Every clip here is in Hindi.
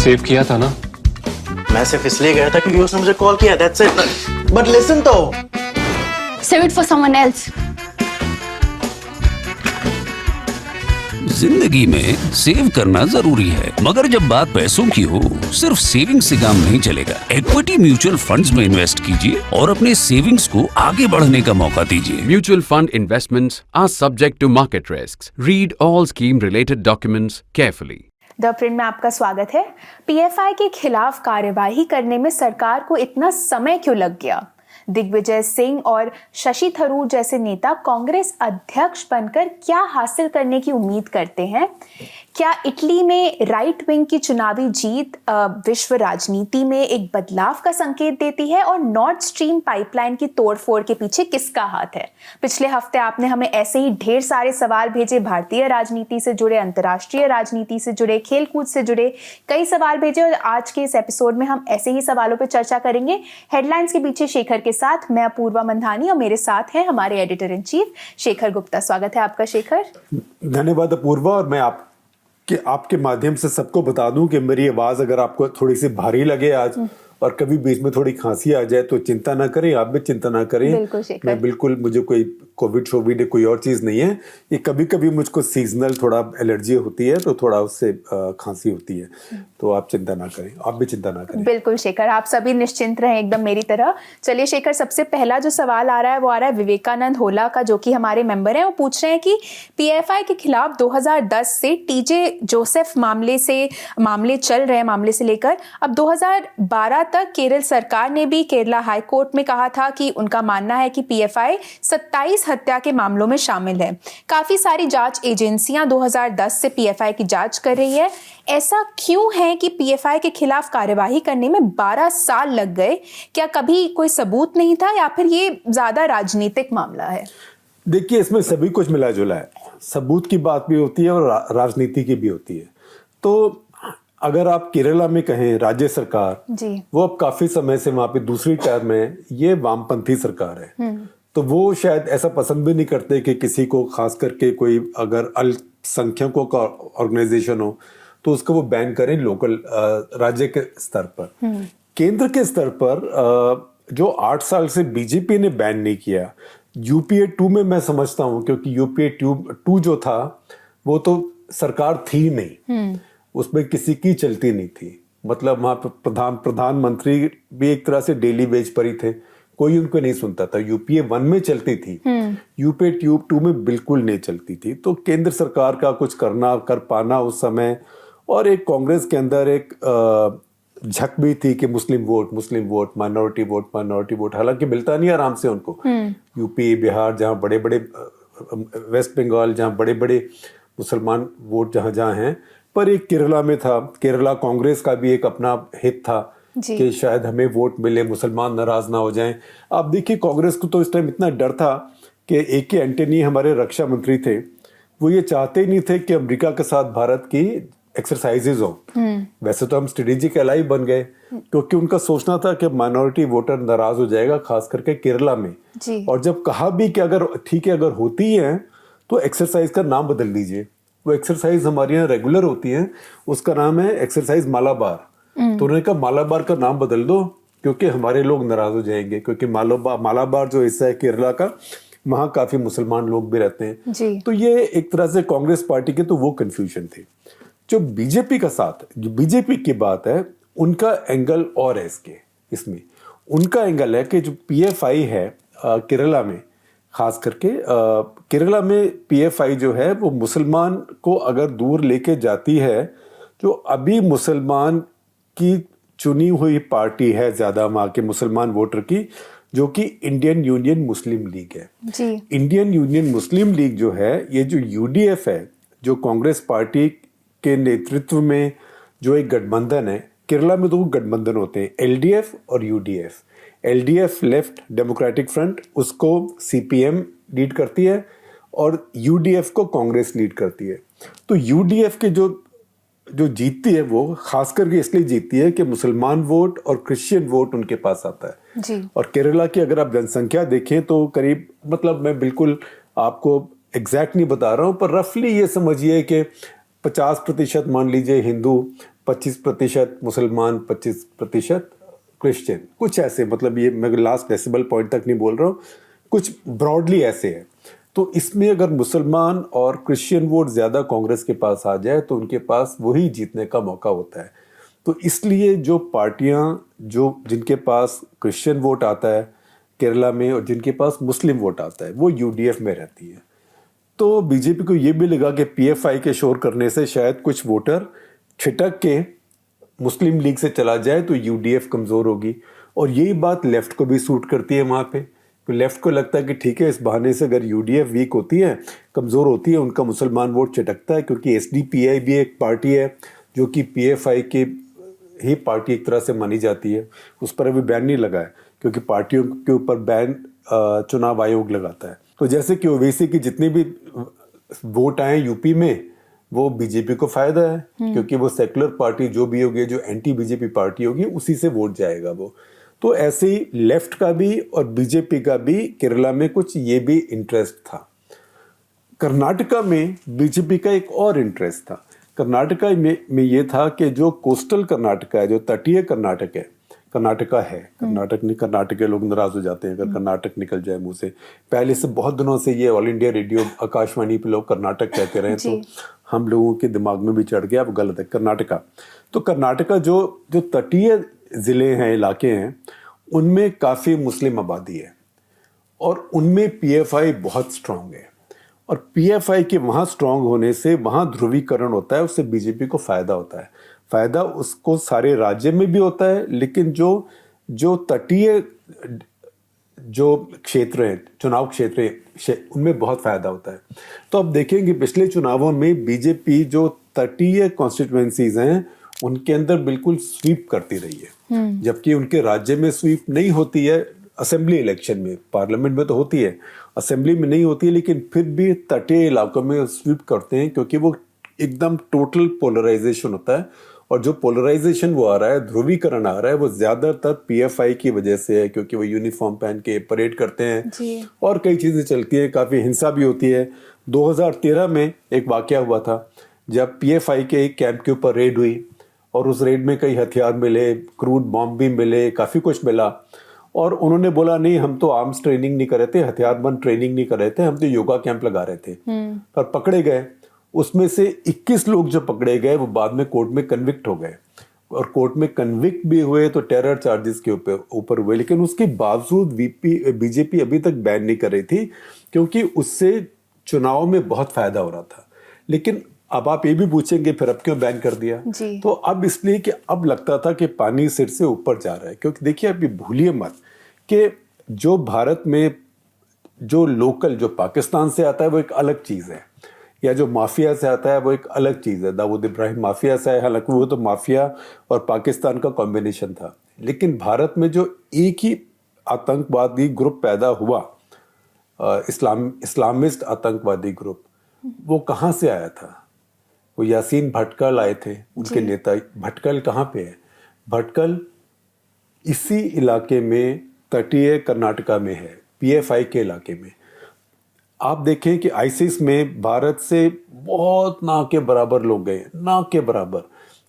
सेव किया था ना? मैं सिर्फ इसलिए गया था क्योंकि उसने मुझे कॉल किया, that's it. But listen तो. Save it for someone else. जिंदगी में सेव करना जरूरी है, मगर जब बात पैसों की हो, सिर्फ सेविंग से काम नहीं चलेगा। इक्विटी म्यूचुअल फंड्स में इन्वेस्ट कीजिए और अपने सेविंग्स को आगे बढ़ने का मौका दीजिए। Mutual fund investments are subject to market risks. Read all scheme related documents carefully. The print में आपका स्वागत है। पीएफआई के खिलाफ कार्यवाही करने में सरकार को इतना समय क्यों लग गया? दिग्विजय सिंह और शशि थरूर जैसे नेता कांग्रेस अध्यक्ष बनकर क्या हासिल करने की उम्मीद करते हैं? क्या इटली में राइट विंग की चुनावी जीत विश्व राजनीति में एक बदलाव का संकेत देती है? और नॉर्थ स्ट्रीम पाइपलाइन की तोड़फोड़ के पीछे किसका हाथ है? पिछले हफ्ते आपने हमें ऐसे ही ढेर सारे सवाल भेजे, भारतीय राजनीति से जुड़े, अंतर्राष्ट्रीय राजनीति से जुड़े, खेलकूद से जुड़े कई सवाल भेजे, और आज के इस एपिसोड में हम ऐसे ही सवालों पर चर्चा करेंगे। हेडलाइंस के पीछे शेखर के साथ मैं अपूर्वा मंधानी, और मेरे साथ हैं हमारे editor in chief Shekhar Gupta. स्वागत है आपका शेखर। धन्यवाद अपूर्वा। और मैं आपके माध्यम से सबको बता दूं कि मेरी आवाज अगर आपको थोड़ी सी भारी लगे आज और कभी बीच में थोड़ी खांसी आ जाए तो चिंता ना करें, आप भी चिंता ना करें। मुझे कोई कोविड कोई और चीज नहीं है। ये कभी कभी मुझको सीजनल थोड़ा एलर्जी होती है, तो थोड़ा उससे खांसी होती है, तो आप चिंता ना करें, आप भी चिंता ना करें। बिल्कुल शेखर, आप सभी निश्चिंत रहें एकदम मेरी तरह। चलिए शेखर, सबसे पहला जो सवाल आ रहा है वो आ रहा है विवेकानंद होला का, जो कि हमारे मेंबर हैं। वो पूछ रहे हैं कि पीएफआई के खिलाफ 2010 से टीजे जोसेफ मामले चल रहे हैं, मामले से लेकर अब 2012 तक केरल सरकार ने भी केरला हाई कोर्ट में कहा था कि उनका मानना है कि पीएफआई 27 हत्या के मामलों में शामिल है। काफी सारी जांच एजेंसियां 2010 से पीएफआई की जांच कर रही है। ऐसा क्यों है कि पीएफआई के खिलाफ कार्यवाही करने में 12 साल लग गए? क्या कभी कोई सबूत नहीं था, या फिर ये ज्यादा राजनीतिक मामला है? देखिए, इसमें सभी कुछ मिला जुला है। सबूत की बात भी होती है और राजनीति की भी होती है। तो अगर आप केरला में कहें, राज्य सरकार जी, वो अब काफी समय से वहां पे दूसरी टर्म है, ये वामपंथी सरकार है, तो वो शायद ऐसा पसंद भी नहीं करते कि किसी को, खास करके कोई अगर अल्पसंख्यकों का ऑर्गेनाइजेशन हो तो उसको वो बैन करें लोकल राज्य के स्तर पर। केंद्र के स्तर पर जो 8 साल से बीजेपी ने बैन नहीं किया, यूपीए 2 में मैं समझता हूं, क्योंकि यूपीए 2 जो था वो तो सरकार थी नहीं, उसमें किसी की चलती नहीं थी। मतलब वहां पर प्रधानमंत्री भी एक तरह से डेली वेज पर ही थे, कोई उनको नहीं सुनता था। यूपीए 1 में चलती थी, यूपीए 2 में बिल्कुल नहीं चलती थी। तो केंद्र सरकार का कुछ कर पाना उस समय, और एक कांग्रेस के अंदर एक झक भी थी कि मुस्लिम वोट, माइनॉरिटी वोट, हालांकि मिलता नहीं आराम से उनको। यूपी, बिहार, जहाँ बड़े बड़े, वेस्ट बंगाल जहाँ बड़े बड़े मुसलमान वोट जहाँ हैं, पर एक केरला में था। केरला कांग्रेस का भी एक अपना हित था कि शायद हमें वोट मिले, मुसलमान नाराज ना हो जाएं। आप देखिए, कांग्रेस को तो इस टाइम इतना डर था कि ए.के. एंटनी हमारे रक्षा मंत्री थे, वो ये चाहते ही नहीं थे कि अमेरिका के साथ भारत की एक्सरसाइजेज हो। वैसे तो हम स्ट्रेटेजिक एलाई बन गए, क्योंकि उनका सोचना था कि माइनॉरिटी वोटर नाराज हो जाएगा, खास करके केरला में। और जब कहा भी कि अगर ठीक है, अगर होती है तो एक्सरसाइज का नाम बदल दीजिए। वो एक्सरसाइज हमारे यहाँ रेगुलर होती है, उसका नाम है एक्सरसाइज मालाबार। तो उन्होंने कहा मालाबार का नाम बदल दो, क्योंकि हमारे लोग नाराज हो जाएंगे, क्योंकि मालाबार जो हिस्सा है केरला का, वहां काफी मुसलमान लोग भी रहते हैं जी। तो ये एक तरह से कांग्रेस पार्टी के तो वो कंफ्यूजन थे। जो बीजेपी का साथ, जो बीजेपी की बात है, उनका एंगल और है इसमें उनका एंगल है कि जो पीएफआई है केरला में, खास करके केरला में पीएफआई जो है वो मुसलमान को अगर दूर लेके जाती है, जो अभी मुसलमान की चुनी हुई पार्टी है ज्यादा वहां के मुसलमान वोटर की, जो कि इंडियन यूनियन मुस्लिम लीग है जी। इंडियन यूनियन मुस्लिम लीग जो है, ये जो यूडीएफ है, जो कांग्रेस पार्टी के नेतृत्व में जो एक गठबंधन है, केरला में 2 गठबंधन होते हैं, एलडीएफ और UDF. LDF left democratic front, उसको सीपीएम लीड करती है, और यूडीएफ को कांग्रेस लीड करती है। तो यूडीएफ के जो जीतती है वो खास करके इसलिए जीतती है कि मुसलमान वोट और क्रिश्चियन वोट उनके पास आता है जी। और केरला की अगर आप जनसंख्या देखें तो करीब, मतलब मैं बिल्कुल आपको एग्जैक्ट नहीं बता रहा हूं, पर रफली ये समझिए कि 50% मान लीजिए हिंदू, 25% मुसलमान, 25% क्रिश्चियन, कुछ ऐसे, मतलब ये मैं लास्ट डेसिबल पॉइंट तक नहीं बोल रहा हूँ, कुछ ब्रॉडली ऐसे है। तो इसमें अगर मुसलमान और क्रिश्चियन वोट ज़्यादा कांग्रेस के पास आ जाए तो उनके पास वही जीतने का मौका होता है। तो इसलिए जो पार्टियां जिनके पास क्रिश्चियन वोट आता है केरला में और जिनके पास मुस्लिम वोट आता है वो यूडीएफ में रहती है। तो बीजेपी को ये भी लगा कि पीएफआई के शोर करने से शायद कुछ वोटर छिटक के मुस्लिम लीग से चला जाए तो यूडीएफ कमज़ोर होगी, और यही बात लेफ्ट को भी सूट करती है वहाँ पे। तो लेफ्ट को लगता है कि ठीक है, इस बहाने से अगर यूडीएफ वीक होती है, कमज़ोर होती है, उनका मुसलमान वोट छिटकता है, क्योंकि एसडीपीआई भी एक पार्टी है जो कि पीएफआई के ही पार्टी एक तरह से मानी जाती है। उस पर अभी बैन नहीं लगा है क्योंकि पार्टियों के ऊपर बैन चुनाव आयोग लगाता है। तो जैसे कि ओवैसी की जितने भी वोट आए यूपी में वो बीजेपी को फायदा है, क्योंकि वो सेकुलर पार्टी जो भी होगी, जो एंटी बीजेपी पार्टी होगी, उसी से वोट जाएगा वो। तो ऐसे ही लेफ्ट का भी और बीजेपी का भी केरला में कुछ ये भी इंटरेस्ट था। कर्नाटका में बीजेपी का एक और इंटरेस्ट था। कर्नाटका में ये था कि जो कोस्टल कर्नाटका है, जो तटीय कर्नाटक है, कर्नाटक के लोग नाराज हो जाते हैं अगर कर्नाटक निकल जाए मुंह से। पहले से बहुत दिनों से ये ऑल इंडिया रेडियो आकाशवाणी पे लोग कर्नाटक कहते रहे, तो हम लोगों के दिमाग में भी चढ़ गया, अब गलत है कर्नाटका। तो कर्नाटका जो तटीय जिले हैं, इलाके हैं, उनमें काफ़ी मुस्लिम आबादी है और उनमें पीएफआई बहुत स्ट्रांग है। और पीएफआई के वहाँ स्ट्रांग होने से वहाँ ध्रुवीकरण होता है, उससे बीजेपी को फ़ायदा होता है। फ़ायदा उसको सारे राज्य में भी होता है, लेकिन जो तटीय जो क्षेत्र हैं, चुनाव क्षेत्र हैं, उनमें बहुत फ़ायदा होता है। तो अब देखेंगे पिछले चुनावों में बीजेपी जो तटीय कॉन्स्टिट्यूएंसीज हैं उनके अंदर बिल्कुल स्वीप करती रही है, जबकि उनके राज्य में स्वीप नहीं होती है। असेंबली इलेक्शन में, पार्लियामेंट में तो होती है, असेंबली में नहीं होती है, लेकिन फिर भी तटीय इलाकों में स्वीप करते हैं, क्योंकि वो एकदम टोटल पोलराइजेशन होता है। और जो पोलराइजेशन वो आ रहा है, ध्रुवीकरण आ रहा है, वो ज़्यादातर पीएफआई की वजह से है, क्योंकि वो यूनिफॉर्म पहन के परेड करते हैं और कई चीज़ें चलती हैं, काफ़ी हिंसा भी होती है। 2013 में एक वाकया हुआ था जब पीएफआई के एक कैंप के ऊपर रेड हुई और उस रेड में कई हथियार मिले, क्रूड बॉम्ब भी मिले, काफ़ी कुछ मिला। और उन्होंने बोला नहीं, हम तो आर्म्स ट्रेनिंग नहीं कर रहे थे, हथियारबंद ट्रेनिंग नहीं कर रहे थे, हम तो योगा कैंप लगा रहे थे। पर पकड़े गए। उसमें से 21 लोग जो पकड़े गए वो बाद में कोर्ट में कन्विक्ट हो गए, और कोर्ट में कन्विक्ट भी हुए तो टेरर चार्जेस के ऊपर हुए। लेकिन उसके बावजूद बीजेपी अभी तक बैन नहीं कर रही थी, क्योंकि उससे चुनाव में बहुत फायदा हो रहा था। लेकिन अब आप ये भी पूछेंगे फिर अब क्यों बैन कर दिया? तो अब इसलिए कि अब लगता था कि पानी सिर से ऊपर जा रहा है। क्योंकि देखिए, अभी भूलिए मत कि जो भारत में जो लोकल, जो पाकिस्तान से आता है वो एक अलग चीज़ है, या जो माफिया से आता है वो एक अलग चीज़ है। दाऊद इब्राहिम माफिया से है, हालांकि वो तो माफिया और पाकिस्तान का कॉम्बिनेशन था। लेकिन भारत में जो एक ही आतंकवादी ग्रुप पैदा हुआ, इस्लामिस्ट आतंकवादी ग्रुप, वो कहाँ से आया था? वो यासीन भटकल आए थे, उनके नेता। भटकल कहाँ पे है? भटकल इसी इलाके में, तटीय कर्नाटका में है, पीएफआई के इलाके में। आप देखें कि आईसिस में भारत से बहुत ना के बराबर लोग गए, ना के बराबर।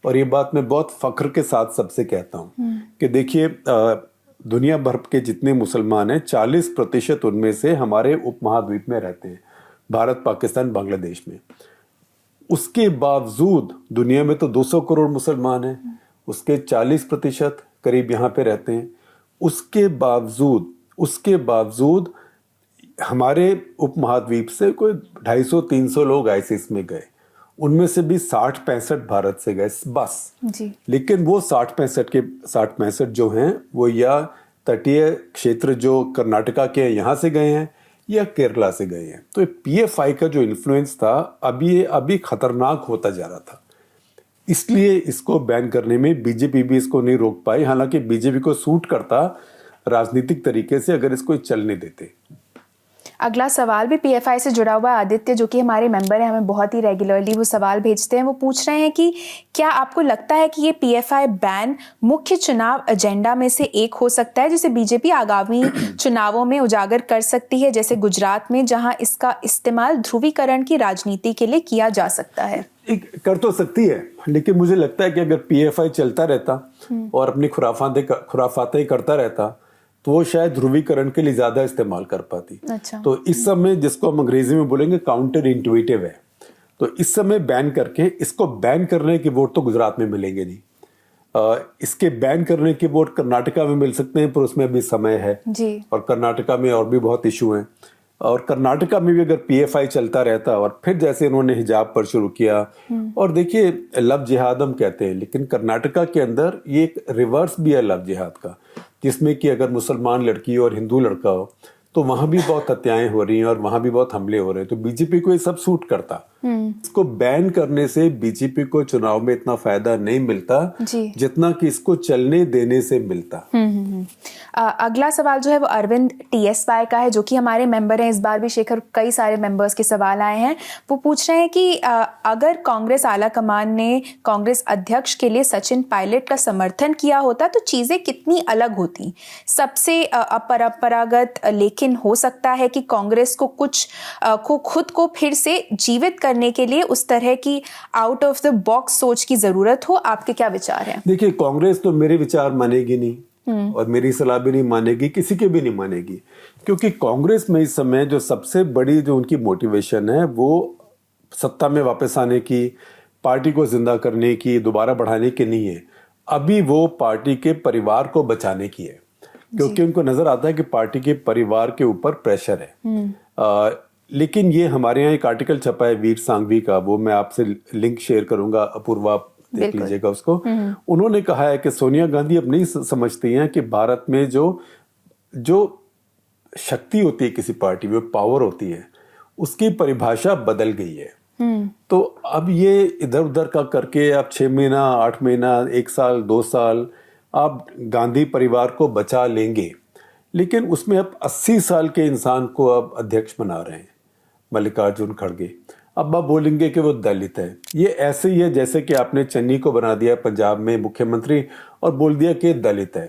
और ये बात मैं बहुत फख्र के साथ सबसे कहता हूँ कि देखिए, दुनिया भर के जितने मुसलमान हैं 40% उनमें से हमारे उपमहाद्वीप में रहते हैं, भारत, पाकिस्तान, बांग्लादेश में। उसके बावजूद दुनिया में तो 200 करोड़ मुसलमान हैं, उसके 40% करीब यहाँ पे रहते हैं। उसके बावजूद हमारे उपमहाद्वीप से कोई 250-300 लोग आईसिस में गए, उनमें से भी 60-65 भारत से गए बस जी। लेकिन वो 60-65 जो हैं वो या तटीय क्षेत्र जो कर्नाटका के यहाँ से गए हैं या केरला से गए हैं। तो पीएफआई का जो इन्फ्लुएंस था अभी खतरनाक होता जा रहा था, इसलिए इसको बैन करने में बीजेपी भी इसको नहीं रोक पाई। हालांकि बीजेपी को सूट करता राजनीतिक तरीके से अगर इसको चलने देते। अगला सवाल भी पीएफआई से जुड़ा हुआ है। आदित्य, जो कि हमारे मेंबर हैं, हमें बहुत ही रेगुलरली वो सवाल भेजते हैं। वो पूछ रहे हैं कि क्या आपको लगता है कि ये पीएफआई बैन मुख्य चुनाव एजेंडा में से एक हो सकता है, जिसे बीजेपी आगामी चुनावों में उजागर कर सकती है, जैसे गुजरात में, जहां इसका इस्तेमाल ध्रुवीकरण की राजनीति के लिए किया जा सकता है? कर तो सकती है, लेकिन मुझे लगता है कि अगर पीएफआई चलता रहता और अपनी खुराफातें करता रहता तो वो शायद ध्रुवीकरण के लिए ज्यादा इस्तेमाल कर पाती। अच्छा। तो इस समय जिसको हम अंग्रेजी में बोलेंगे काउंटर इंट्यूटिव है, तो इस समय बैन करके इसको बैन करने के वोट तो गुजरात में मिलेंगे नहीं। इसके बैन करने के वोट कर्नाटका में मिल सकते हैं, पर उसमें अभी समय है जी। और कर्नाटका में और भी बहुत इशू हैं। और कर्नाटका में भी अगर पीएफआई चलता रहता और फिर जैसे इन्होंने हिजाब पर शुरू किया, और देखिए लव जिहाद हम कहते हैं, लेकिन कर्नाटका के अंदर ये एक रिवर्स भी है लव जिहाद का, जिसमें कि अगर मुसलमान लड़की और हिंदू लड़का हो तो वहां भी बहुत हत्याएं हो रही हैं और वहां भी बहुत हमले हो रहे हैं। तो बीजेपी को ये सब सूट करता। इसको बैन करने से बीजेपी को चुनाव में इतना फायदा नहीं मिलता जितना कि इसको चलने देने से मिलता। अगला सवाल जो है वो अरविंद टीएसवाई का है, जो कि हमारे मेंबर हैं। इस बार भी शेखर कई सारे मेंबर्स के सवाल आए हैं। वो पूछ रहे हैं कि अगर कांग्रेस आला कमान ने कांग्रेस अध्यक्ष के लिए सचिन पायलट का समर्थन किया होता तो चीजें कितनी अलग होती। सबसे अपरंपरागत लेकिन हो सकता है कि कांग्रेस को कुछ खुद को फिर से जीवित करने के लिए उस तरह की आउट ऑफ द बॉक्स सोच की जरूरत हो। आपके क्या विचार हैं? देखिए, कांग्रेस तो मेरे विचार मानेगी नहीं और मेरी सलाह भी नहीं मानेगी, किसी के भी नहीं मानेगी, क्योंकि कांग्रेस में इस समय जो सबसे बड़ी जो उनकी मोटिवेशन है वो सत्ता में वापस आने की, पार्टी को जिंदा करने की, दोबारा बढ़ाने की नहीं है। अभी वो पार्टी के परिवार को बचाने की है, क्योंकि उनको नजर आता है कि पार्टी के परिवार के ऊपर प्रेशर है। लेकिन ये हमारे यहाँ एक आर्टिकल छपा है वीर सांघवी का, वो मैं आपसे लिंक शेयर करूंगा, अपूर्वा देख लीजिएगा उसको। उन्होंने कहा है कि सोनिया गांधी अब नहीं समझती हैं कि भारत में जो शक्ति होती है किसी पार्टी में, पावर होती है, उसकी परिभाषा बदल गई है। तो अब ये इधर उधर का करके आप 6 महीना, 8 महीना, 1 साल, 2 साल आप गांधी परिवार को बचा लेंगे, लेकिन उसमें अब 80 साल के इंसान को अब अध्यक्ष बना रहे हैं, मल्लिकार्जुन खड़गे। अब आप बोलेंगे कि वो दलित है। ये ऐसे ही है जैसे कि आपने चन्नी को बना दिया पंजाब में मुख्यमंत्री और बोल दिया कि दलित है।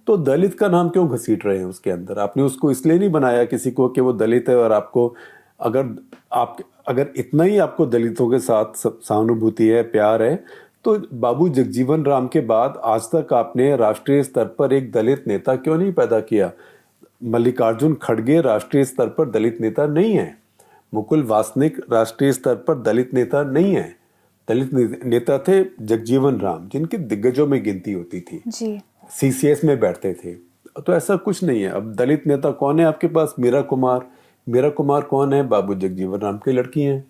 तो दलित का नाम क्यों घसीट रहे हैं उसके अंदर? आपने उसको इसलिए नहीं बनाया किसी को कि वो दलित है, और आपको अगर इतना ही आपको दलितों के साथ सहानुभूति है, प्यार है, तो बाबू जगजीवन राम के बाद आज तक आपने राष्ट्रीय स्तर पर एक दलित नेता क्यों नहीं पैदा किया? मल्लिकार्जुन खड़गे राष्ट्रीय स्तर पर दलित नेता नहीं है। मुकुल वासनिक राष्ट्रीय स्तर पर दलित नेता नहीं है। दलित नेता थे जगजीवन राम, जिनकी दिग्गजों में गिनती होती थी जी। सीसीएस में बैठते थे। तो ऐसा कुछ नहीं है। अब दलित नेता कौन है आपके पास? मीरा कुमार कौन है? बाबू जगजीवन राम की लड़की हैं।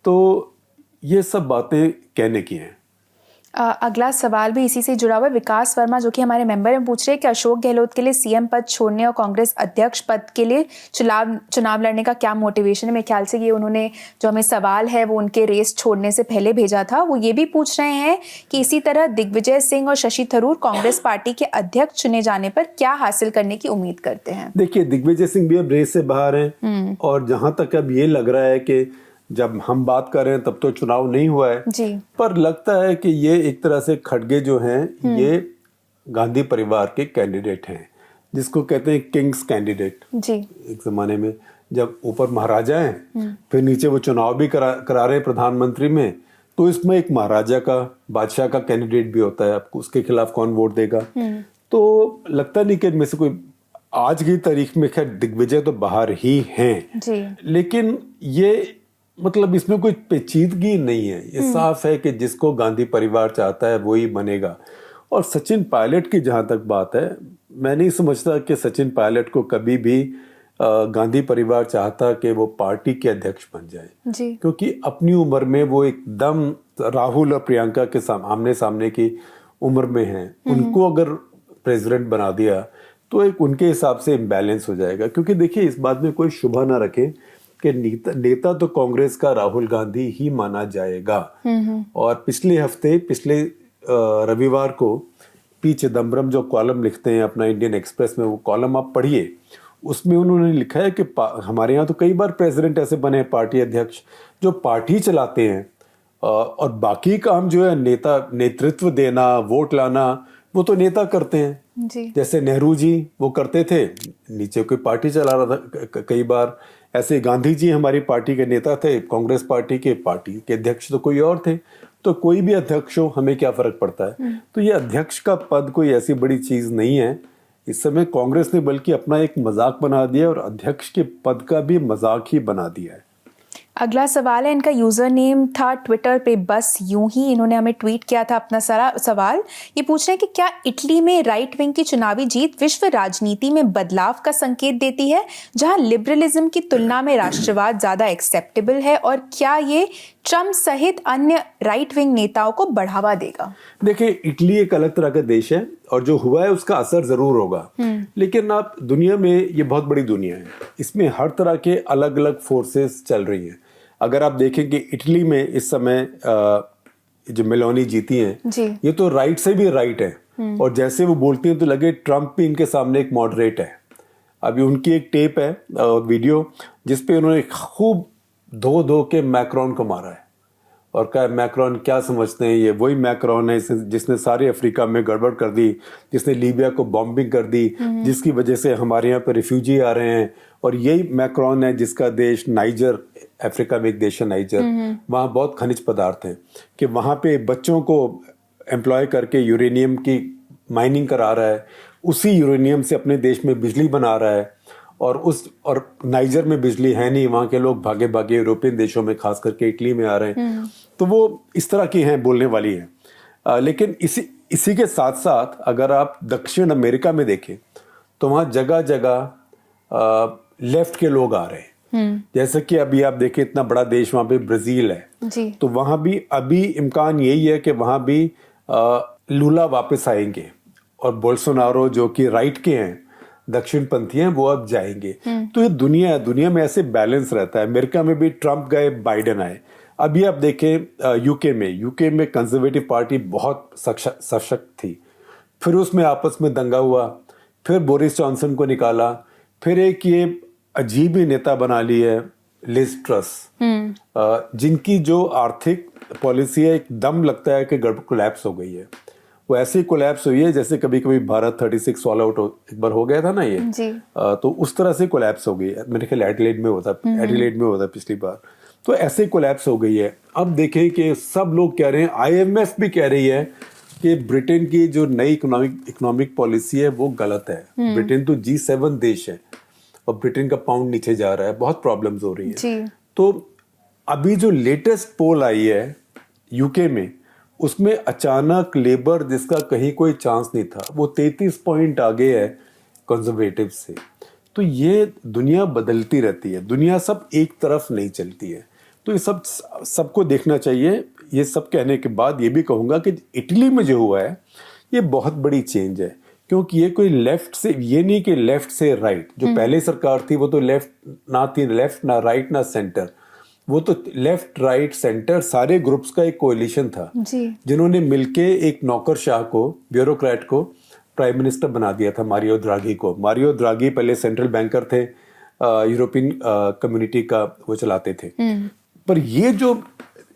तो ये सब बातें कहने की हैं। अगला सवाल भी इसी से जुड़ा हुआ है। विकास वर्मा जो कि हमारे मेंबर हैं पूछ रहे हैं कि अशोक गहलोत के लिए सीएम पद छोड़ने और कांग्रेस अध्यक्ष पद के लिए चुनाव लड़ने का क्या मोटिवेशन है? मेरे ख्याल से ये उन्होंने जो हमें सवाल है वो उनके रेस छोड़ने से पहले भेजा था। वो ये भी पूछ रहे हैं कि इसी तरह दिग्विजय सिंह और शशि थरूर कांग्रेस पार्टी के अध्यक्ष चुने जाने पर क्या हासिल करने की उम्मीद करते हैं? देखिए, दिग्विजय सिंह भी अब रेस से बाहर हैं, और जहां तक अब ये लग रहा है कि जब हम बात कर रहे हैं तब तो चुनाव नहीं हुआ है जी। पर लगता है कि ये एक तरह से खड़गे जो हैं ये गांधी परिवार के कैंडिडेट हैं, जिसको कहते हैं किंग्स कैंडिडेट जी। एक जमाने में जब ऊपर महाराजा हैं, फिर नीचे वो चुनाव भी करा रहे हैं प्रधानमंत्री में, तो इसमें एक महाराजा का, बादशाह का कैंडिडेट भी होता है। आपको उसके खिलाफ कौन वोट देगा? तो लगता नहीं कि इनमें से कोई, आज की तारीख में खैर दिग्विजय तो बाहर ही हैं जी। लेकिन ये मतलब इसमें कोई पेचीदगी नहीं है। ये साफ है कि जिसको गांधी परिवार चाहता है वही बनेगा। और सचिन पायलट की जहां तक बात है, मैं नहीं समझता कि सचिन पायलट को कभी भी गांधी परिवार चाहता कि वो पार्टी के अध्यक्ष बन जाए जी। क्योंकि अपनी उम्र में वो एकदम राहुल और प्रियंका के आमने सामने की उम्र में हैं। उनको अगर प्रेसिडेंट बना दिया तो एक उनके हिसाब से इम्बैलेंस हो जाएगा। क्योंकि देखिए, इस बात में कोई शुभा ना रखे कि नेता तो कांग्रेस का राहुल गांधी ही माना जाएगा। और पिछले रविवार को पी चिदम्बरम जो कॉलम लिखते हैं अपना इंडियन एक्सप्रेस में, वो कॉलम आप पढ़िए। उसमें उन्होंने लिखा है कि हमारे यहाँ तो कई बार प्रेसिडेंट ऐसे बने हैं, पार्टी अध्यक्ष जो पार्टी चलाते हैं, और बाकी काम जो है नेतृत्व देना, वोट लाना, वो तो नेता करते हैं जी। जैसे नेहरू जी वो करते थे, नीचे कोई पार्टी चला रहा था कई बार, ऐसे गांधी जी हमारी पार्टी के नेता थे, कांग्रेस पार्टी के अध्यक्ष तो कोई और थे, तो कोई भी अध्यक्ष हो हमें क्या फर्क पड़ता है। तो ये अध्यक्ष का पद कोई ऐसी बड़ी चीज नहीं है। इस समय कांग्रेस ने बल्कि अपना एक मजाक बना दिया और अध्यक्ष के पद का भी मजाक ही बना दिया है। अगला सवाल है, इनका यूजर नेम था ट्विटर पे बस यूं ही, इन्होंने हमें ट्वीट किया था अपना सारा सवाल। ये पूछ रहे हैं कि क्या इटली में राइट विंग की चुनावी जीत विश्व राजनीति में बदलाव का संकेत देती है, जहां लिबरलिज्म की तुलना में राष्ट्रवाद ज्यादा एक्सेप्टेबल है, और क्या ये ट्रम्प सहित अन्य राइट विंग नेताओं को बढ़ावा देगा? देखिए, इटली एक अलग तरह का देश है और जो हुआ है उसका असर जरूर होगा, लेकिन आप दुनिया में, ये बहुत बड़ी दुनिया है, इसमें हर तरह के अलग अलग फोर्सेस चल रही हैं। अगर आप देखें कि इटली में इस समय जो मेलोनी जीती हैं, ये तो राइट से भी राइट है, और जैसे वो बोलती हैं तो लगे ट्रम्प भी इनके सामने एक मॉडरेट है। अभी उनकी एक टेप है, वीडियो, जिसपे उन्होंने खूब धो के मैक्रोन को मारा है और कहा मैक्रोन क्या समझते हैं, ये वही मैक्रोन है जिसने सारे अफ्रीका में गड़बड़ कर दी, जिसने लीबिया को बॉम्बिंग कर दी, जिसकी वजह से हमारे यहाँ पे रिफ्यूजी आ रहे हैं, और यही मैक्रोन है जिसका देश नाइजर, अफ्रीका में एक देश है नाइजर, वहाँ बहुत खनिज पदार्थ हैं, कि वहाँ पे बच्चों को एम्प्लॉय करके यूरेनियम की माइनिंग करा रहा है, उसी यूरेनियम से अपने देश में बिजली बना रहा है, और नाइजर में बिजली है नहीं, वहाँ के लोग भागे भागे यूरोपियन देशों में, खास करके इटली में आ रहे हैं। तो वो इस तरह की हैं, बोलने वाली हैं। लेकिन इसी के साथ साथ अगर आप दक्षिण अमेरिका में देखें तो वहाँ जगह जगह लेफ्ट के लोग आ रहे हैं। जैसे कि अभी आप देखें, इतना बड़ा देश वहाँ पे ब्राजील है जी। तो वहाँ भी अभी इम्कान यही है कि वहाँ भी लूला वापस आएंगे, और बोल्सोनारो जो कि राइट के हैं, दक्षिण पंथी हैं, वो अब जाएंगे। तो ये दुनिया में ऐसे बैलेंस रहता है। अमेरिका में भी ट्रम्प गए, बाइडेन आए। अभी आप देखें यूके में कंजर्वेटिव पार्टी बहुत सशक्त थी, फिर उसमें आपस में दंगा हुआ, फिर बोरिस जॉनसन को निकाला, फिर एक ये अजीब ही नेता बना ली है लिज ट्रस, जिनकी जो आर्थिक पॉलिसी है एकदम लगता है कि गड़बड़ कोलैप्स हो गई है। वो ऐसी कोलैप्स हुई है जैसे कभी कभी भारत 36 ऑल आउट एक बार हो गया था ना ये जी। तो उस तरह से कोलैप्स हो गई है। मेरे ख्याल एडिलेड में होता पिछली बार, तो ऐसे कोलैप्स हो गई है। अब देखें कि सब लोग कह रहे हैं, IMF भी कह रही है कि ब्रिटेन की जो नई इकोनॉमिक पॉलिसी है वो गलत है। ब्रिटेन तो G7 देश है और ब्रिटेन का पाउंड नीचे जा रहा है, बहुत प्रॉब्लम्स हो रही है। तो अभी जो लेटेस्ट पोल आई है यूके में, उसमें अचानक लेबर, जिसका कहीं कोई चांस नहीं था, वो 33 पॉइंट आगे है कंजर्वेटिव से। तो ये दुनिया बदलती रहती है, दुनिया सब एक तरफ नहीं चलती है। तो ये सबको देखना चाहिए। ये सब कहने के बाद ये भी कहूँगा कि इटली में जो हुआ है ये बहुत बड़ी चेंज है, क्योंकि ये कोई लेफ्ट से, ये नहीं कि लेफ्ट से राइट, जो पहले सरकार थी वो तो लेफ्ट ना थी, लेफ्ट ना राइट ना सेंटर, वो तो लेफ्ट राइट सेंटर सारे ग्रुप्स का एक कोएलिशन था जिन्होंने मिलके एक नौकरशाह को, ब्यूरोक्रेट को प्राइम मिनिस्टर बना दिया था, मारियो द्रागी को। मारियो द्रागी पहले सेंट्रल बैंकर थे, यूरोपियन कम्युनिटी का वो चलाते थे। पर ये जो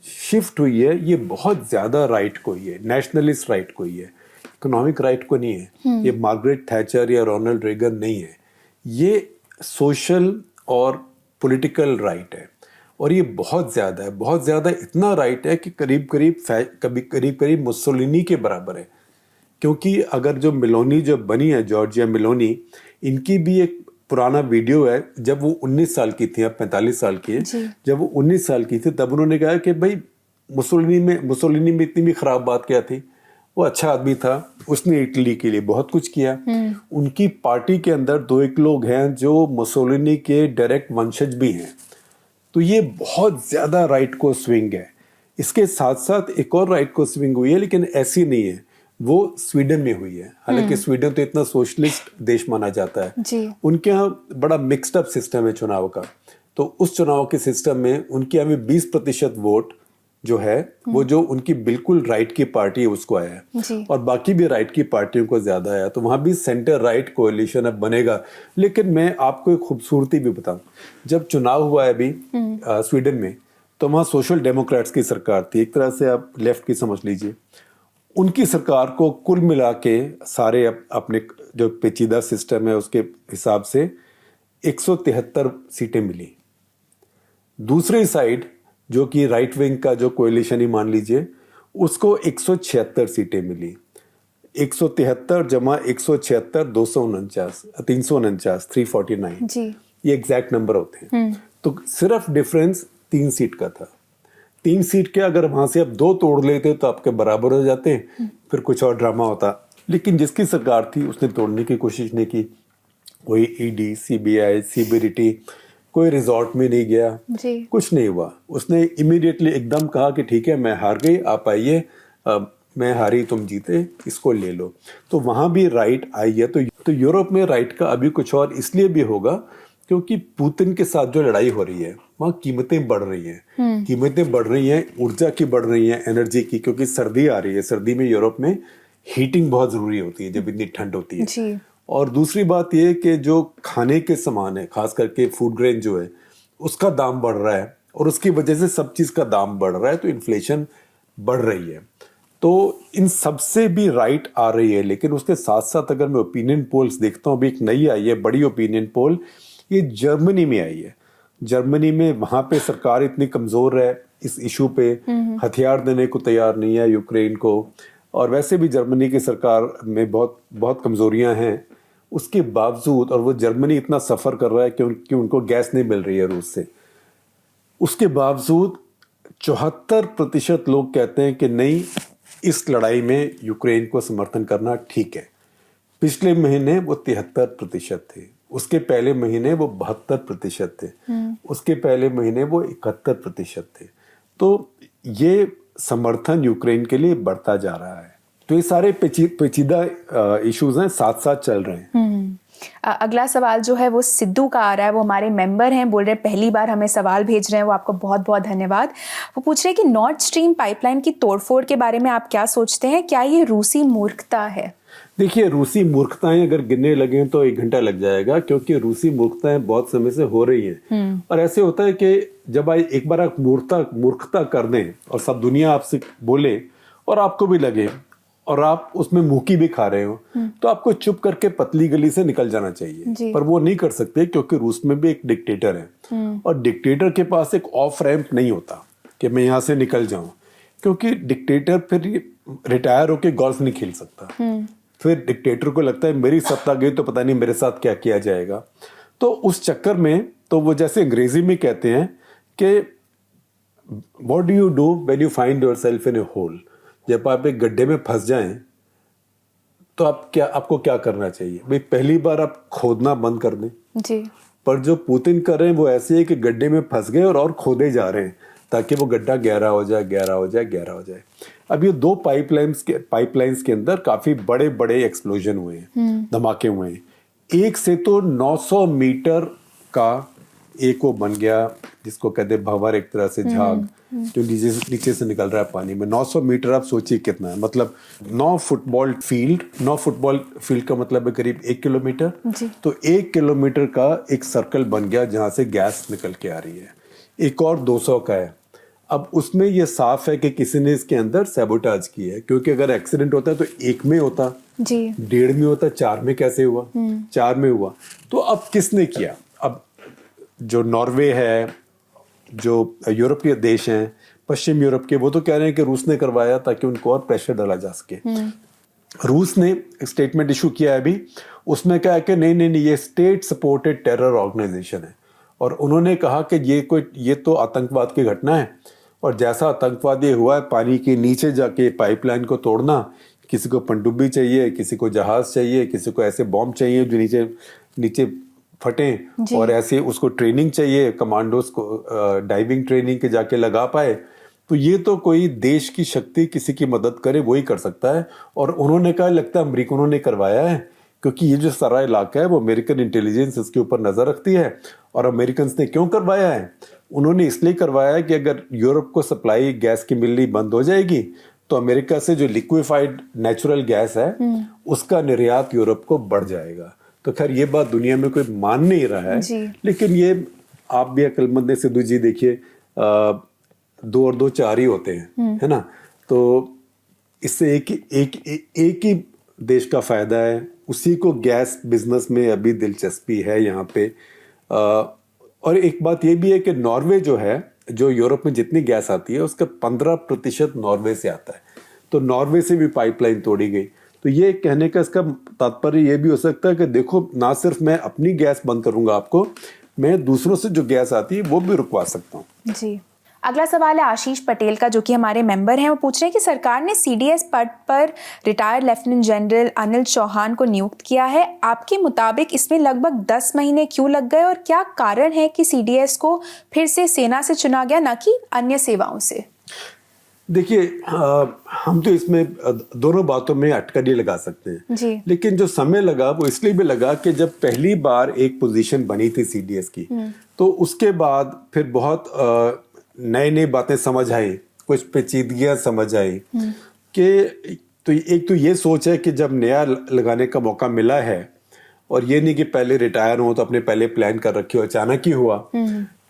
शिफ्ट हुई है ये बहुत ज्यादा राइट को ही है, नेशनलिस्ट राइट को ही है, इकोनॉमिक राइट को नहीं है। ये मार्गरेट थैचर या रोनाल्ड रेगन नहीं है, ये सोशल और पॉलिटिकल राइट है। और ये बहुत ज्यादा है, बहुत ज्यादा, इतना राइट है कि करीब करीब मुसोलिनी के बराबर है। क्योंकि अगर जो मेलोनी जो बनी है, जॉर्जिया मेलोनी, इनकी भी एक पुराना वीडियो है, जब वो 19 साल की थी, अब 45 साल की है, जब वो 19 साल की थी तब उन्होंने कहा कि भाई मुसोलिनी में इतनी भी खराब बात क्या थी, वो अच्छा आदमी था, उसने इटली के लिए बहुत कुछ किया। उनकी पार्टी के अंदर 2-1 लोग हैं जो मुसोलिनी के डायरेक्ट वंशज भी हैं। तो ये बहुत ज्यादा राइट को स्विंग है। इसके साथ साथ एक और राइट को स्विंग हुई है, लेकिन ऐसी नहीं है, वो स्वीडन में हुई है। हालांकि स्वीडन तो इतना सोशलिस्ट देश माना जाता है, उनके यहाँ बड़ा मिक्स्ड अप सिस्टम है चुनाव का। तो उस चुनाव के सिस्टम में उनके यहाँ में 20% वोट जो है वो जो उनकी बिल्कुल राइट की पार्टी है उसको आया है, और बाकी भी राइट की पार्टियों को ज्यादा आया। तो वहां भी सेंटर राइट कोएलिशन अब बनेगा। लेकिन मैं आपको एक खूबसूरती भी बताऊं, जब चुनाव हुआ है अभी स्वीडन में, तो वहां सोशल डेमोक्रेट्स की सरकार थी, एक तरह से आप लेफ्ट की समझ लीजिए। उनकी सरकार को कुल मिला के सारे अपने जो पेचीदा सिस्टम है उसके हिसाब से 173 सीटें मिली दूसरी साइड जो कि राइट विंग का जो कोएलिशन ही मान लीजिए, उसको 176 सीटें मिली। 173 जमा 176 249 349 349 जी। ये एग्जैक्ट नंबर होते हैं। तो सिर्फ डिफरेंस 3 सीट का था। 3 सीट के अगर वहां से आप 2 तोड़ लेते तो आपके बराबर हो जाते, फिर कुछ और ड्रामा होता। लेकिन जिसकी सरकार थी उसने तोड़ने की कोशिश नहीं की। कोई ईडी, सीबीआई, सीबीडीटी कोई रिजॉर्ट में नहीं गया जी। कुछ नहीं हुआ। उसने इमीडिएटली एकदम कहा कि ठीक है मैं हार गई, आप आइए, मैं हारी तुम जीते, इसको ले लो। तो वहां भी राइट आई है। तो यूरोप में राइट का अभी कुछ और इसलिए भी होगा क्योंकि पुतिन के साथ जो लड़ाई हो रही है वहां कीमतें बढ़ रही हैं। कीमतें बढ़ रही हैं, ऊर्जा की बढ़ रही हैं, एनर्जी की, क्योंकि सर्दी आ रही है। सर्दी में यूरोप में हीटिंग बहुत जरूरी होती है जब इतनी ठंड होती है जी। और दूसरी बात यह कि जो खाने के सामान है, खास करके फूड ग्रेन जो है, उसका दाम बढ़ रहा है और उसकी वजह से सब चीज का दाम बढ़ रहा है, तो इन्फ्लेशन बढ़ रही है। तो इन सबसे भी राइट आ रही है। लेकिन उसके साथ साथ अगर मैं ओपिनियन पोल्स देखता हूँ, अभी एक नई आई है बड़ी ओपिनियन पोल, ये जर्मनी में आई है। जर्मनी में वहां पे सरकार इतनी कमजोर है इस इशू पे, हथियार देने को तैयार नहीं है यूक्रेन को, और वैसे भी जर्मनी की सरकार में बहुत बहुत कमजोरियां हैं। उसके बावजूद, और वो जर्मनी इतना सफर कर रहा है क्योंकि उनको गैस नहीं मिल रही है रूस से, उसके बावजूद 74% लोग कहते हैं कि नहीं, इस लड़ाई में यूक्रेन को समर्थन करना ठीक है। पिछले महीने वो 73% थे, उसके पहले महीने वो 72% थे, उसके पहले महीने वो 71% थे। तो ये समर्थन यूक्रेन के लिए बढ़ता जा रहा है। तो ये सारे पेचीदा इश्यूज हैं, साथ साथ चल रहे हैं। अगला सवाल जो है वो सिद्धू का आ रहा है। वो हमारे मेंबर हैं, बोल रहे हैं पहली बार हमें सवाल भेज रहे हैं, वो आपको बहुत बहुत धन्यवाद। वो पूछ रहे हैं कि नॉर्थ स्ट्रीम पाइपलाइन की तोड़फोड़ के बारे में आप क्या सोचते हैं? क्या ये रूसी मूर्खता है? देखिए, रूसी मूर्खताएं अगर गिनने लगे तो 1 घंटा लग जाएगा, क्योंकि रूसी मूर्खताएं बहुत समय से हो रही हैं। और ऐसे होता है कि जब एक बार आप मूर्खता कर दें और सब दुनिया आपसे बोले और आपको भी लगे और आप उसमें मुंह भी खा रहे हो, तो आपको चुप करके पतली गली से निकल जाना चाहिए। पर वो नहीं कर सकते क्योंकि रूस में भी एक डिक्टेटर है और डिक्टेटर के पास एक ऑफ रैंप नहीं होता कि मैं यहां से निकल जाऊं, क्योंकि डिक्टेटर फिर रिटायर होके गोल्फ नहीं खेल सकता। फिर डिक्टेटर को लगता है मेरी सत्ता गई तो पता नहीं मेरे साथ क्या किया जाएगा। तो उस चक्कर में, तो वो जैसे अंग्रेजी में कहते हैं कि what do you do when you find yourself in a hole. जब आप एक गड्ढे में फंस जाएं तो आपको क्या करना चाहिए भाई? पहली बार आप खोदना बंद कर दें जी। पर जो पुतिन कर रहे हैं वो ऐसे है कि गड्ढे में फंस गए और खोदे जा रहे हैं ताकि वो गड्ढा गहरा हो जाए, गहरा हो जाए, गहरा हो जाए। अब ये 2 पाइपलाइंस के अंदर काफी बड़े बड़े एक्सप्लोजन हुए हैं, धमाके हुए हैं। एक से तो 900 मीटर का एक वो बन गया जिसको कहते हैं भंवर, एक तरह से झाग जो नीचे से निकल रहा है पानी में। 900 मीटर आप सोचिए कितना है, मतलब 9 फुटबॉल फील्ड का मतलब है करीब 1 किलोमीटर। तो 1 किलोमीटर का एक सर्कल बन गया जहां से गैस निकल के आ रही है। एक और 200 का है। अब उसमें यह साफ है कि किसी ने इसके अंदर सैबोटाज किया है, क्योंकि अगर एक्सीडेंट होता है तो 1 में होता जी, 1.5 में होता, 4 में कैसे हुआ? 4 में हुआ। तो अब किसने किया? अब जो नॉर्वे है, जो यूरोपीय देश हैं, पश्चिम यूरोप के, वो तो कह रहे हैं कि रूस ने करवाया ताकि उनको और प्रेशर डाला जा सके। रूस ने स्टेटमेंट इशू किया है अभी, उसमें कहा है कि नहीं, ये स्टेट सपोर्टेड टेरर ऑर्गेनाइजेशन है और उन्होंने कहा कि ये तो आतंकवाद की घटना है और जैसा आतंकवाद ये हुआ है, पानी के नीचे जाके पाइपलाइन को तोड़ना, किसी को पनडुब्बी चाहिए, किसी को जहाज चाहिए, किसी को ऐसे बॉम्ब चाहिए जो नीचे फटें, और ऐसे उसको ट्रेनिंग चाहिए, कमांडोज को डाइविंग ट्रेनिंग के जाके लगा पाए। तो ये तो कोई देश की शक्ति किसी की मदद करे वो ही कर सकता है। और उन्होंने कहा, लगता है अमेरिकनों ने करवाया है, क्योंकि ये जो सारा इलाका है वो अमेरिकन इंटेलिजेंस इसके ऊपर नजर रखती है। और अमेरिकन ने क्यों करवाया है? उन्होंने इसलिए करवाया है कि अगर यूरोप को सप्लाई गैस की मिलनी बंद हो जाएगी तो अमेरिका से जो लिक्विफाइड नेचुरल गैस है उसका निर्यात यूरोप को बढ़ जाएगा। तो खैर ये बात दुनिया में कोई मान नहीं रहा है, लेकिन ये आप भी अक्लमंद है सिद्धू जी, देखिए 2 और 2 4 ही होते हैं, है ना? तो इससे एक ही देश का फायदा है, उसी को गैस बिजनेस में अभी दिलचस्पी है यहाँ पे। और एक बात ये भी है कि नॉर्वे जो है, जो यूरोप में जितनी गैस आती है उसका 15% नॉर्वे से आता है, तो नॉर्वे से भी पाइपलाइन तोड़ी गई। तो ये कहने का इसका तात्पर्य ये भी हो सकता है कि देखो, ना सिर्फ मैं अपनी गैस बंद करूंगा आपको, मैं दूसरों से जो गैस आती है वो भी रुकवा सकता हूँ। जी, अगला सवाल है आशीष पटेल का, जो कि हमारे मेंबर हैं। वो पूछ रहे हैं कि सरकार ने सीडीएस पद पर retired lieutenant general Anil Chauhan को नियुक्त किया है। आपके मुताबिक इसमें लगभग 10 महीने क्यों लग गए और क्या कारण है कि सीडीएस को फिर से सेना से चुना गया, न कि अन्य सेवाओं से? देखिए, हम तो इसमें दोनों बातों में अटकली लगा सकते हैं जी। लेकिन जो समय लगा वो इसलिए भी लगा कि जब पहली बार एक पोजीशन बनी थी सीडीएस की, तो उसके बाद फिर बहुत नई नई बातें समझ आई, कुछ पेचीदगियां समझ आई कि तो एक तो ये सोच है कि जब नया लगाने का मौका मिला है, और ये नहीं कि पहले रिटायर हो तो अपने पहले प्लान कर रखे हो, अचानक ही हुआ,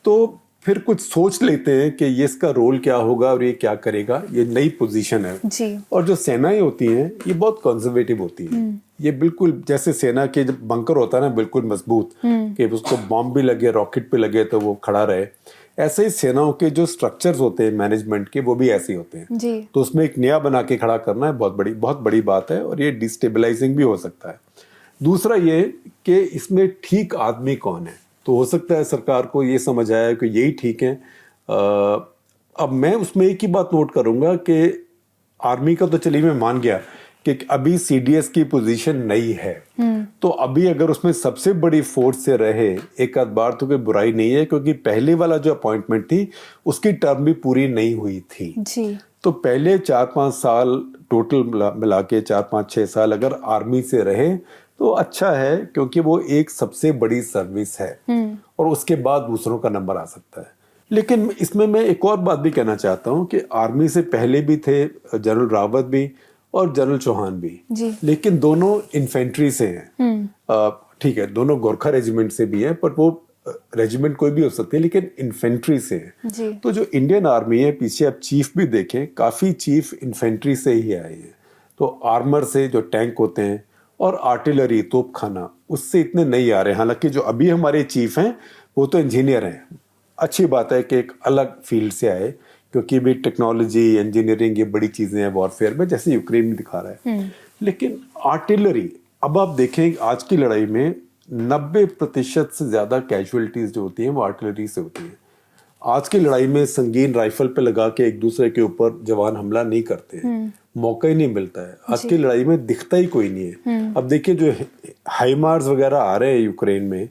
तो फिर कुछ सोच लेते हैं कि ये इसका रोल क्या होगा और ये क्या करेगा, ये नई पोजीशन है जी। और जो सेनाएं होती हैं ये बहुत कंजर्वेटिव होती हैं। ये बिल्कुल जैसे सेना के जब बंकर होता है ना, बिल्कुल मजबूत, कि उसको बॉम्ब भी लगे, रॉकेट पे लगे तो वो खड़ा रहे, ऐसे ही सेनाओं के जो स्ट्रक्चर्स होते हैं मैनेजमेंट के, वो भी ऐसे होते हैं जी। तो उसमें एक नया बना के खड़ा करना है बहुत बड़ी बात है, और ये डिस्टेबलाइजिंग भी हो सकता है। दूसरा ये कि इसमें ठीक आदमी कौन है, तो हो सकता है सरकार को ये समझ आया कि यही ठीक है। अब मैं उसमें एक ही बात नोट करूंगा कि आर्मी का तो चलिए मैं मान गया कि अभी सीडीएस की पोजीशन नई है, तो अभी अगर उसमें सबसे बड़ी फोर्स से रहे एक आध बार तो कोई बुराई नहीं है, क्योंकि पहले वाला जो अपॉइंटमेंट थी उसकी टर्म भी पूरी नहीं हुई थी जी। तो पहले 4-5 साल टोटल मिला के 4-5-6 साल अगर आर्मी से रहे तो अच्छा है, क्योंकि वो एक सबसे बड़ी सर्विस है और उसके बाद दूसरों का नंबर आ सकता है। लेकिन इसमें मैं एक और बात भी कहना चाहता हूँ कि आर्मी से पहले भी थे जनरल रावत भी और जनरल चौहान भी जी। लेकिन दोनों इन्फेंट्री से हैं। ठीक है, दोनों गोरखा रेजिमेंट से भी है, पर वो रेजिमेंट कोई भी हो सकती है, लेकिन इन्फेंट्री से है। तो जो इंडियन आर्मी है, पीछे आप चीफ भी देखें, काफी चीफ इन्फेंट्री से ही आए हैं। तो आर्मर से जो टैंक होते हैं और आर्टिलरी तोपखाना, उससे इतने नहीं आ रहे। हालांकि जो अभी हमारे चीफ हैं वो तो इंजीनियर हैं। अच्छी बात है कि एक अलग फील्ड से आए, क्योंकि भी टेक्नोलॉजी, इंजीनियरिंग ये बड़ी चीजें हैं वॉरफेयर में, जैसे यूक्रेन में दिखा रहा है। लेकिन आर्टिलरी, अब आप देखें आज की लड़ाई में 90% से ज्यादा कैजुअलिटीज जो होती हैं वो आर्टिलरी से होती हैं। आज की लड़ाई में संगीन राइफल पे लगा के एक दूसरे के ऊपर जवान हमला नहीं करते हैं, मौका ही नहीं मिलता है। आज की लड़ाई में दिखता ही कोई नहीं है। अब देखिए जो हाइमार्स वगैरह आ रहे हैं यूक्रेन में,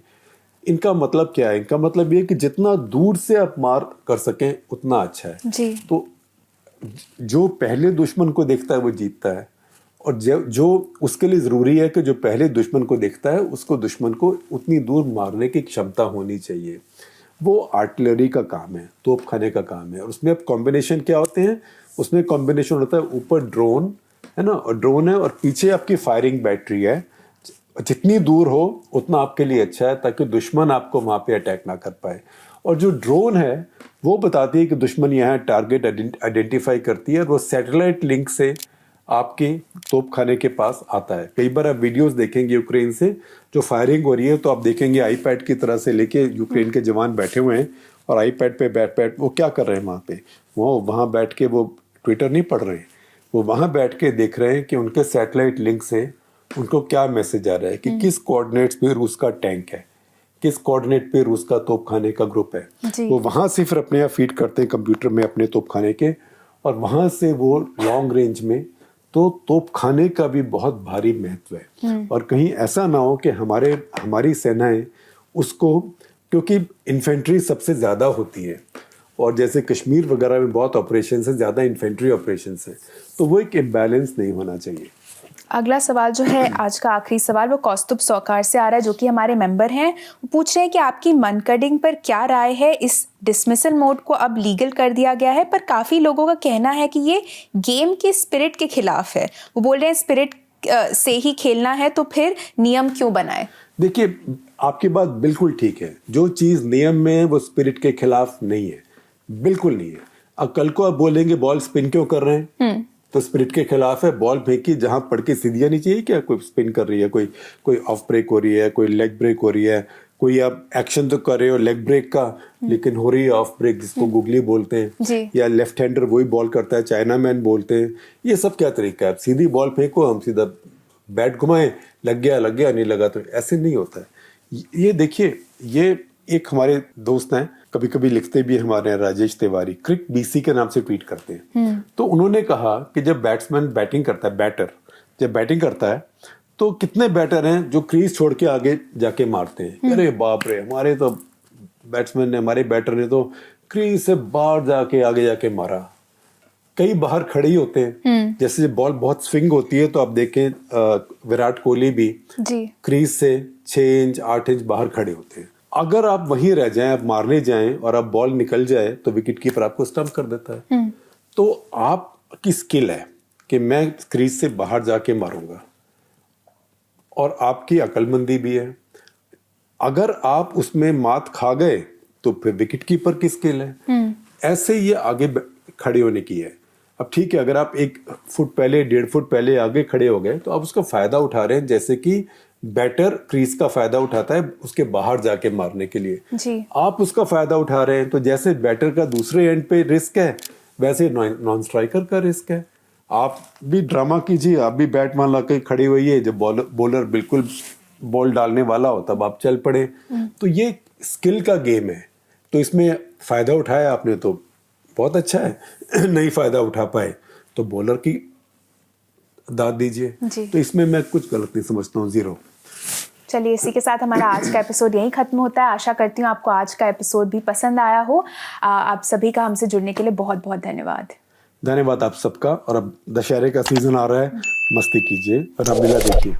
इनका मतलब क्या है? इनका मतलब ये कि जितना दूर से आप मार कर सकें उतना अच्छा है जी। तो जो पहले दुश्मन को देखता है वो जीतता है, और जो उसके लिए जरूरी है कि जो पहले दुश्मन को देखता है उसको दुश्मन को उतनी दूर मारने की क्षमता होनी चाहिए। वो आर्टिलरी का काम है, तोपखाने का काम है। और उसमें अब कॉम्बिनेशन क्या होते हैं? उसमें कॉम्बिनेशन होता है ऊपर ड्रोन है ना, और ड्रोन है और पीछे आपकी फायरिंग बैटरी है। जितनी दूर हो उतना आपके लिए अच्छा है, ताकि दुश्मन आपको वहां पे अटैक ना कर पाए। और जो ड्रोन है वो बताती है कि दुश्मन यहाँ टारगेट आइडेंटिफाई करती है, और वो सैटेलाइट लिंक से आपके तोपखाने के पास आता है। कई बार आप वीडियोस देखेंगे यूक्रेन से जो फायरिंग हो रही है, तो आप देखेंगे आईपैड की तरह से लेके यूक्रेन के जवान बैठे हुए हैं, और आईपैड पे बैठ वो क्या कर रहे हैं वहाँ पे, वो वहाँ बैठ के वो ट्विटर नहीं पढ़ रहे हैं, वो वहाँ बैठ के देख रहे हैं कि उनके सैटेलाइट लिंक से उनको क्या मैसेज आ रहा है कि किस कोऑर्डिनेट्स पे रूस का टैंक है, किस कोऑर्डिनेट पे रूस का तोपखाने का ग्रुप है। वो वहां से फिर अपने आप फीड करते हैं कंप्यूटर में अपने तोपखाने के, और वहां से वो लॉन्ग रेंज में, तो तोपखाने का भी बहुत भारी महत्व है। और कहीं ऐसा ना हो कि हमारी सेनाएं उसको, क्योंकि इन्फेंट्री सबसे ज्यादा होती है, और जैसे कश्मीर वगैरह में बहुत ऑपरेशन है, ज्यादा इन्फेंट्री ऑपरेशन है, तो वो एक इम्बैलेंस नहीं होना चाहिए। अगला सवाल जो है आज का आखिरी सवाल, वो कौस्तुभ सौकार से आ रहा है, जो कि हमारे मेंबर हैं। वो पूछ रहे हैं कि आपकी मनकडिंग पर क्या राय है? इस डिसमिसल मोड को अब लीगल कर दिया गया है, पर काफी लोगों का कहना है कि ये गेम के स्पिरिट के खिलाफ है। वो बोल रहे हैं स्पिरिट से ही खेलना है, तो फिर नियम क्यों बनाए? देखिए, आपकी बात बिल्कुल ठीक है। जो चीज नियम में है वो स्पिरिट के खिलाफ नहीं है, बिल्कुल नहीं है। अब कल को आप बोलेंगे बॉल स्पिन क्यों कर रहे हैं, तो स्पिरिट के खिलाफ है। बॉल फेंकी जहां पड़ के सीधी आनी चाहिए क्या? कोई स्पिन कर रही है, कोई ऑफ ब्रेक हो रही है, कोई लेग ब्रेक हो रही है, कोई आप एक्शन तो कर रहे हो लेग ब्रेक का, लेकिन हो रही है ऑफ ब्रेक, जिसको गुगली बोलते हैं, या लेफ्ट हैंडर वही बॉल करता है, चाइना मैन बोलते हैं। ये सब क्या तरीका है? सीधी बॉल फेंको, हम सीधा बैट घुमाएं, लग गया नहीं लगा तो ऐसे नहीं होता है। ये देखिए, ये एक हमारे दोस्त हैं, कभी कभी लिखते भी हमारे हैं, राजेश तिवारी, क्रिक बीसी के नाम से ट्वीट करते हैं। तो उन्होंने कहा कि जब बैट्समैन बैटिंग करता है, बैटर जब बैटिंग करता है, तो कितने बैटर हैं जो क्रीज छोड़ के आगे जाके मारते हैं। अरे बाप रे, हमारे तो बैट्समैन ने, हमारे बैटर ने तो क्रीज से बाहर जाके आगे जाके मारा। कई बाहर खड़े ही होते हैं, जैसे बॉल बहुत स्विंग होती है, तो आप देखें विराट कोहली भी क्रीज से 6 इंच 8 इंच बाहर खड़े होते हैं। अगर आप वहीं रह जाएं, आप मारने जाएं और आप बॉल निकल जाए, तो विकेट कीपर आपको स्टंप कर देता है। तो आपकी स्किल है कि मैं क्रीज से बाहर जाके मारूंगा, और आपकी अक्लमंदी भी है। अगर आप उसमें मात खा गए तो फिर विकेट कीपर की स्किल है। ऐसे ये आगे खड़े होने की है। अब ठीक है, अगर आप 1 फुट पहले 1.5 फुट पहले आगे खड़े हो गए तो आप उसका फायदा उठा रहे हैं, जैसे कि बैटर क्रीज का फायदा उठाता है उसके बाहर जाके मारने के लिए, आप उसका फायदा उठा रहे हैं। तो जैसे बैटर का दूसरे एंड पे रिस्क है, वैसे नॉन स्ट्राइकर का रिस्क है। आप भी ड्रामा कीजिए, आप भी बैट मान ला के खड़ी हुई है, जब बॉलर बिल्कुल बॉल डालने वाला हो तब आप चल पड़े। तो ये स्किल का गेम है, तो इसमें फायदा उठाया आपने तो बहुत अच्छा है, नहीं फायदा उठा पाए तो बॉलर की दाद दीजिए। तो इसमें मैं कुछ गलत नहीं समझता हूँ, 0। चलिए, इसी के साथ हमारा आज का एपिसोड यहीं खत्म होता है। आशा करती हूँ आपको आज का एपिसोड भी पसंद आया हो। आप सभी का हमसे जुड़ने के लिए बहुत बहुत धन्यवाद। धन्यवाद आप सबका। और अब दशहरे का सीजन आ रहा है, मस्ती कीजिए, रामलीला देखिए।